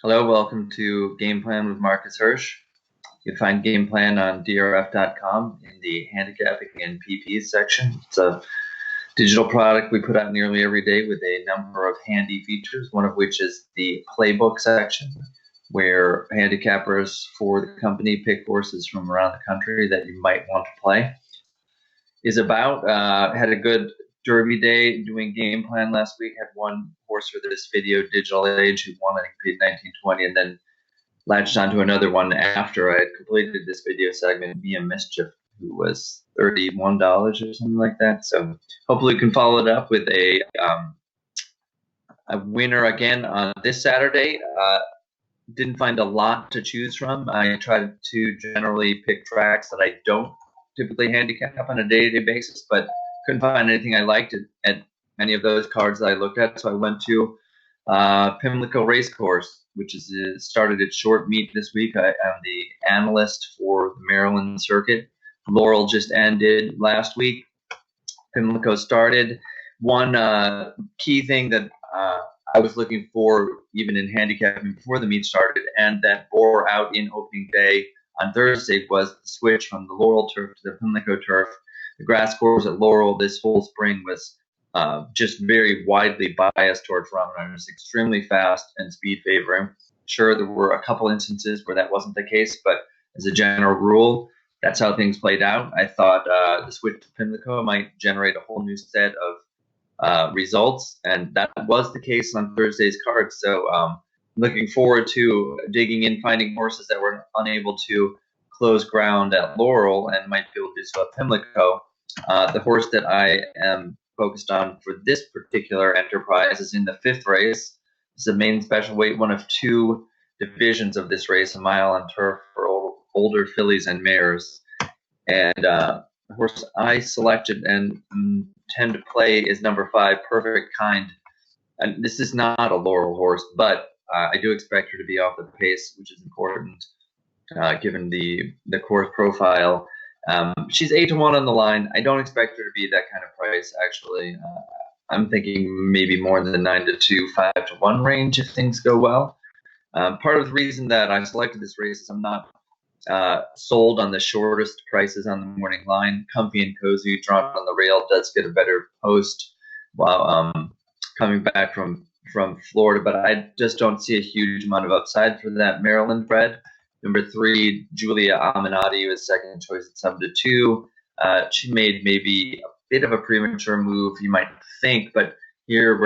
Hello, welcome to Game Plan with Marcus Hersh. You can find Game Plan on DRF.com in the handicapping and PP section. It's a digital product we put out nearly every day with a number of handy features, one of which is the playbook section, where handicappers for the company pick horses from around the country that you might want to play. Had a good Derby day doing Game Plan last week. Had one horse for this video, Digital Age, who won, I think, paid 1920, and then latched onto another one after I had completed this video segment, Mia Mischief, who was $31 or something like that. So hopefully we can follow it up with a winner again on this Saturday. Didn't find a lot to choose from. I tried to generally pick tracks that I don't typically handicap on a day-to-day basis, but couldn't find anything I liked at any of those cards that I looked at. So I went to Pimlico Racecourse, which is started its short meet this week. I'm the analyst for the Maryland circuit. Laurel just ended last week. Pimlico started. One key thing that I was looking for, even in handicapping before the meet started, and that bore out in opening day on Thursday, was the switch from the Laurel turf to the Pimlico turf. The grass course at Laurel this whole spring was just very widely biased toward front runners, extremely fast and speed favoring. Sure, there were a couple instances where that wasn't the case, but as a general rule, that's how things played out. I thought the switch to Pimlico might generate a whole new set of results, and that was the case on Thursday's card. So looking forward to digging in, finding horses that were unable to close ground at Laurel and might be able to do so at Pimlico. The horse that I am focused on for this particular enterprise is in the fifth race. It's the main special weight, one of two divisions of this race, a mile on turf for older fillies and mares. And the horse I selected and tend to play is number 5, Perfect Kind. And this is not a Laurel horse, but I do expect her to be off the pace, which is important given the course profile. She's 8-1 on the line. I don't expect her to be that kind of price, actually. I'm thinking maybe more than the 9-2, 5-1 range if things go well. Part of the reason that I selected this race is I'm not sold on the shortest prices on the morning line. Comfy and Cozy, drawn on the rail, does get a better post while coming back from Florida, but I just don't see a huge amount of upside for that Maryland bred. Number 3, Julia Aminati was second choice at 7-2. She made maybe a bit of a premature move, you might think, but here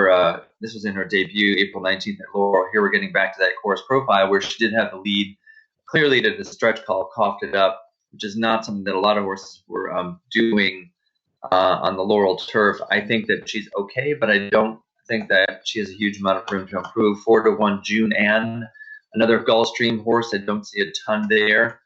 this was in her debut, April 19th at Laurel. Here we're getting back to that course profile where she did have the lead, clear lead at the stretch call, coughed it up, which is not something that a lot of horses were doing on the Laurel turf. I think that she's okay, but I don't think that she has a huge amount of room to improve. 4-1 June Ann, another Gulfstream horse. I don't see a ton there.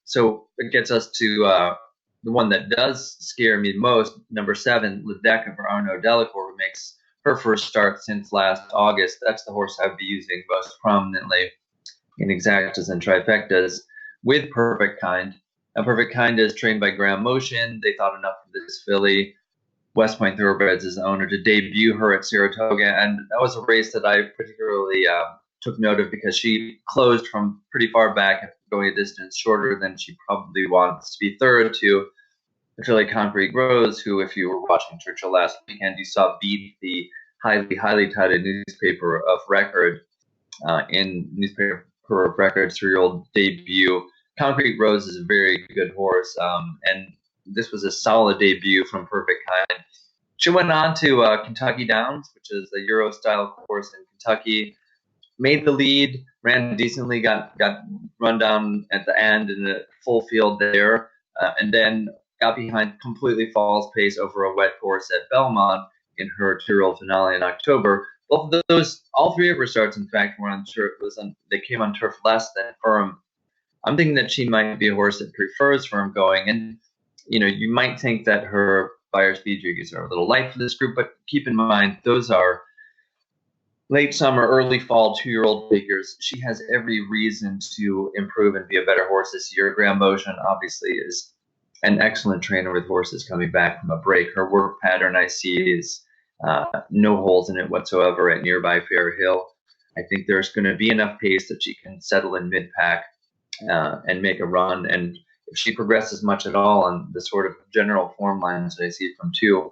So it gets us to the one that does scare me most, number 7, Ledeca for Arnaud Delacour, who makes her first start since last August. That's the horse I'd be using most prominently in exactas and trifectas with Perfect Kind. Now, Perfect Kind is trained by Graham Motion. They thought enough of this filly, West Point Thoroughbreds, as owner, to debut her at Saratoga, and that was a race that I particularly took note of because she closed from pretty far back, going a distance shorter than she probably wants to be third to the filly Concrete Rose, who, if you were watching Churchill last weekend, you saw beat the highly touted newspaper of record in newspaper of record's 3-year-old debut. Concrete Rose is a very good horse, and this was a solid debut from Perfect Kind. She went on to Kentucky Downs, which is a Euro-style course in Kentucky, made the lead, ran decently, got run down at the end in the full field there, and then got behind completely falls pace over a wet course at Belmont in her 2-year-old finale in October. Both of those, all 3 of her starts, in fact, were on turf. They came on turf less than firm. I'm thinking that she might be a horse that prefers firm going, and you might think that her Beyer speed jiggies are a little light for this group, but keep in mind those are late summer, early fall 2-year-old figures. She has every reason to improve and be a better horse this year. Graham Motion obviously is an excellent trainer with horses coming back from a break. Her work pattern I see is no holes in it whatsoever at nearby Fair Hill. I think there's going to be enough pace that she can settle in mid-pack and make a run. And if she progresses much at all on the sort of general form lines that I see from 2,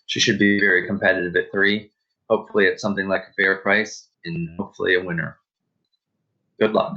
she should be very competitive at 3. Hopefully at something like a fair price and hopefully a winner. Good luck.